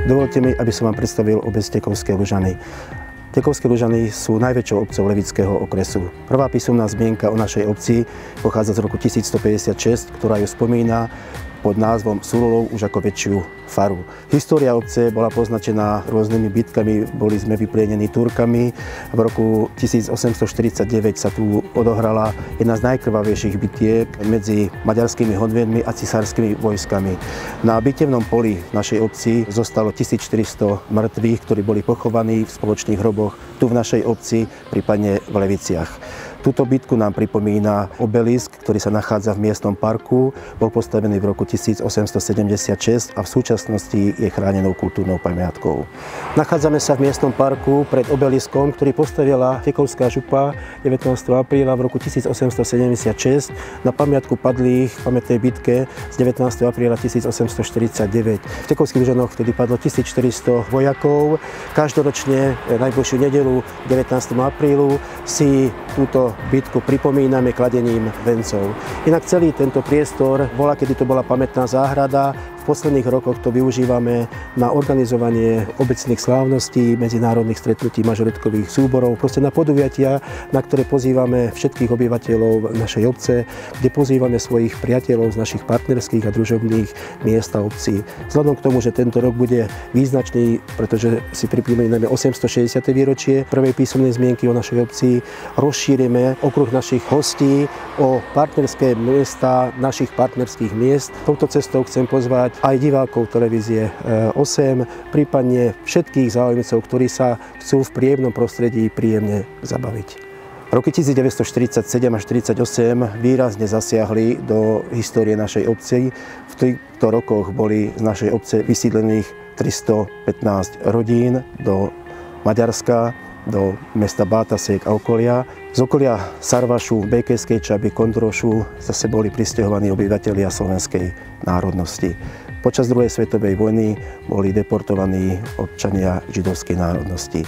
Dovolte mi, aby som vám predstavil obec Tekovské Lužany. Tekovské Lužany sú najväčšou obcov Levického okresu. Prvá písomná zmienka o našej obci pochádza z roku 1156, ktorá ju spomína pod názvom Sululov už ako väčšiu faru. História obce bola poznačená rôznymi bitkami, boli sme vyplienení Turkami. V roku 1849 sa tu odohrala jedna z najkrvavejších bitiek medzi maďarskými honviedmi a cisárskymi vojskami. Na bitevnom poli našej obci zostalo 1400 mŕtvych, ktorí boli pochovaní v spoločných hroboch tu v našej obci, prípadne v Leviciach. Túto bitku nám pripomína obelisk, ktorý sa nachádza v miestnom parku. Bol postavený v roku 1876 a v súčasnosti je chránenou kultúrnou pamiatkou. Nachádzame sa v miestnom parku pred obeliskom, ktorý postavila Tekovská župa 19. apríla v roku 1876 na pamiatku padlých v pamätnej bitke z 19. apríla 1849. V Tekovských Lužanoch vtedy padlo 1400 vojakov. Každoročne najbližšiu nedeľu 19. aprílu si túto bitku pripomíname kladením vencov. Inak celý tento priestor bola, kedy to bola pamätná záhrada. V posledných rokoch to využívame na organizovanie obecných slávností, medzinárodných stretnutí, mažoretkových súborov, proste na podujatia, na ktoré pozývame všetkých obyvateľov našej obce, kde pozývame svojich priateľov z našich partnerských a družobných miest a obcí. Vzhľadom k tomu, že tento rok bude význačný, pretože si pripomíname 860. výročie prvej písomnej zmienky o našej obci, rozšírime okruh našich hostí o partnerské miesta našich partnerských miest. Touto cestou chcem pozvať aj divákov televízie 8, prípadne všetkých záujemcov, ktorí sa chcú v príjemnom prostredí príjemne zabaviť. Roky 1947 až 1948 výrazne zasiahli do histórie našej obci. V týchto rokoch boli z našej obce vysídlených 315 rodín do Maďarska, do mesta Bátasek a okolia. Z okolia Sarvašu, Békejskej Čaby, Kondrošu zase boli prisťahovaní obyvatelia slovenskej národnosti. Počas druhej svetovej vojny boli deportovaní občania židovskej národnosti.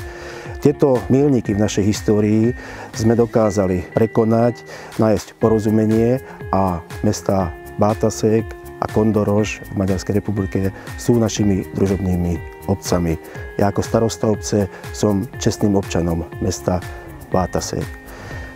Tieto milníky v našej histórii sme dokázali prekonať, nájsť porozumenie a mesta Bátasek a Kondoroš v Maďarskej republike sú našimi družobnými obcami. Ja ako starosta obce som čestným občanom mesta Bátasek.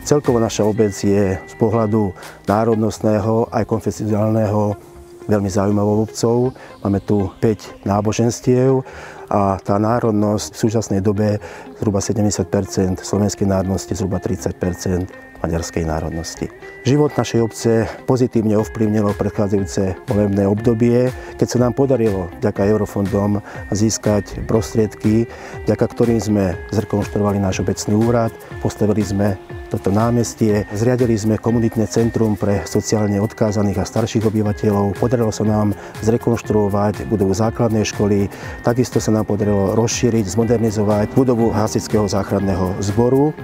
Celkovo naša obec je z pohľadu národnostného aj konfesionálneho veľmi zaujímavou obcov. Máme tu 5 náboženstiev a tá národnosť v súčasnej dobe zhruba 70%, slovenskej národnosti zhruba 30% maďarskej národnosti. Život našej obce pozitívne ovplyvnilo predchádzajúce volebné obdobie, keď sa nám podarilo vďaka eurofondom získať prostriedky, vďaka ktorým sme zrekonštruovali náš obecný úrad, postavili sme toto námestie, zriadili sme komunitné centrum pre sociálne odkázaných a starších obyvateľov, podarilo sa nám zrekonštruovať budovu základnej školy, takisto sa nám podarilo rozšíriť, zmodernizovať budovu hasičského záchranného zboru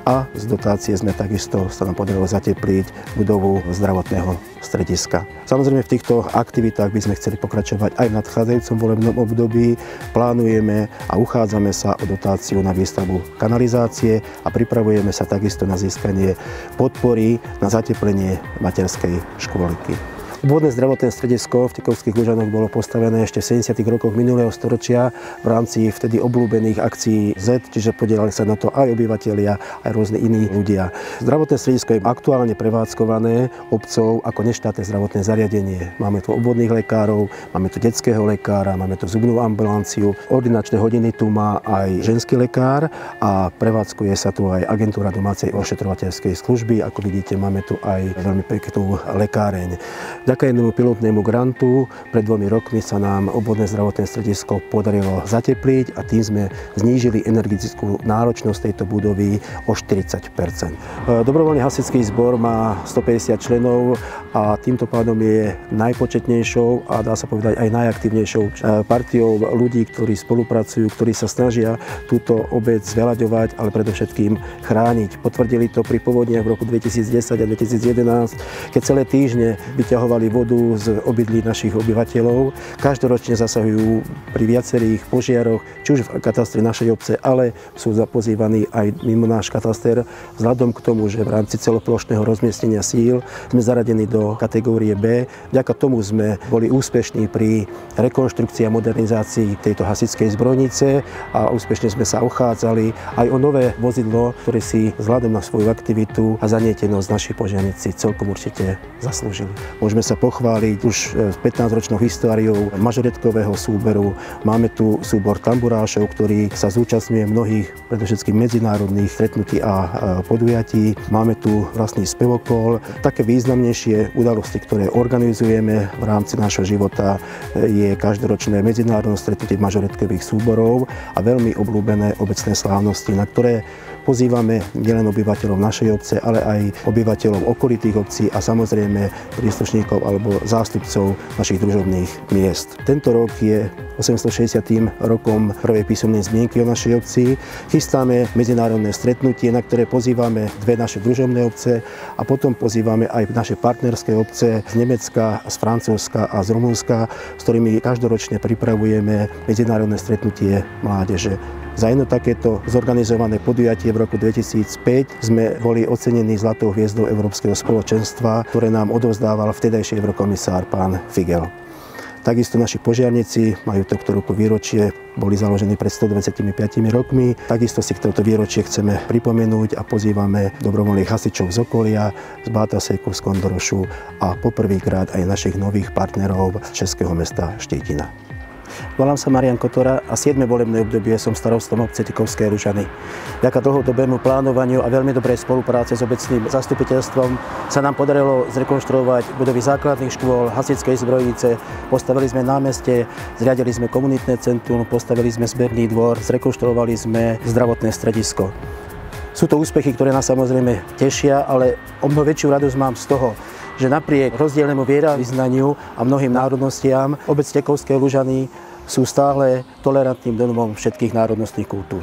a z dotácie sme takisto sa nám podarilo zatepliť budovu zdravotného strediska. Samozrejme v týchto aktivitách by sme chceli pokračovať aj v nadchádzajúcom volebnom období. Plánujeme a uchádzame sa o dotáciu na výstavbu kanalizácie a pripravujeme sa takisto na získanie podpory na zateplenie materskej škôlky. Obvodné zdravotné stredisko v Tekovských Lužanoch bolo postavené ešte v 70. rokoch minulého storočia v rámci vtedy obľúbených akcií Z, čiže podielali sa na to aj obyvatelia, aj rôzne iní ľudia. Zdravotné stredisko je aktuálne prevádzkované obcov ako neštátne zdravotné zariadenie. Máme tu obvodných lekárov, máme tu detského lekára, máme tu zubnú ambulanciu. Ordinačné hodiny tu má aj ženský lekár a prevádzkuje sa tu aj agentúra domácej ošetrovateľskej služby. Ako vidíte, máme tu aj veľmi peknú lekáreň. Vďaka jednému pilotnému grantu pred 2 rokmi sa nám obvodné zdravotné stredisko podarilo zatepliť a tým sme znížili energetickú náročnosť tejto budovy o 40%. Dobrovoľný hasičský zbor má 150 členov a týmto pádom je najpočetnejšou a dá sa povedať aj najaktívnejšou partiou ľudí, ktorí spolupracujú, ktorí sa snažia túto obec zveľaďovať, ale predovšetkým chrániť. Potvrdili to pri povodniach v roku 2010 a 2011, keď celé týždne vyťahovali čerpali vodu z obydlí našich obyvateľov. Každoročne zasahujú pri viacerých požiaroch, či už v katastri našej obce, ale sú zapozývaní aj mimo náš kataster. Vzhľadom k tomu, že v rámci celoplošného rozmiestnenia síl sme zaradení do kategórie B, vďaka tomu sme boli úspešní pri rekonštrukcii a modernizácii tejto hasičskej zbrojnice a úspešne sme sa uchádzali aj o nové vozidlo, ktoré si vzhľadom na svoju aktivitu a zanietenosť naši požiarníci celkom určite zaslúžili. Môžeme sa pochváliť už s 15-ročnou históriou mažoretkového súboru. Máme tu súbor tamburášov, ktorý sa zúčastňuje mnohých, predovšetkým medzinárodných stretnutí a podujatí. Máme tu vlastný spevokol. Také významnejšie udalosti, ktoré organizujeme v rámci nášho života, je každoročné medzinárodné stretnutie mažoretkových súborov a veľmi obľúbené obecné slávnosti, na ktoré pozývame nielen obyvateľov našej obce, ale aj obyvateľov okolitých obcí a samozrejme príslušníkov alebo zástupcov našich družobných miest. Tento rok je 860. rokom prvej písomnej zmienky o našej obci. Chystáme medzinárodné stretnutie, na ktoré pozývame dve naše družobné obce a potom pozývame aj naše partnerské obce z Nemecka, z Francúzska a z Rumunska, s ktorými každoročne pripravujeme medzinárodné stretnutie mládeže. Za jedno takéto zorganizované podujatie v roku 2005 sme boli ocenení Zlatou hviezdou Európskeho spoločenstva, ktoré nám odovzdával vtedajší eurokomisár pán Figel. Takisto naši požiarníci majú tohto roku výročie, boli založení pred 125 rokmi. Takisto si toto výročie chceme pripomenúť a pozývame dobrovoľných hasičov z okolia, z Bátaseku, z Kondorošu a poprvýkrát aj našich nových partnerov z českého mesta Štětina. Volám sa Marian Kotora a 7. volebné obdobie som starostom obce Tikovské Ružany. Vďaka dlhodobému plánovaniu a veľmi dobrej spolupráce s obecným zastupiteľstvom sa nám podarilo zrekonštruovať budovy základných škôl, hasičskej zbrojnice, postavili sme námestie, zriadili sme komunitné centrum, postavili sme zberný dvor, zrekonštruovali sme zdravotné stredisko. Sú to úspechy, ktoré nás samozrejme tešia, ale o mnoho väčšiu radosť mám z toho, že napriek rozdielnemu vierovyznaniu a mnohým národnostiam obec Tikovské Lužany sú stále tolerantným domovom všetkých národnostných kultúr.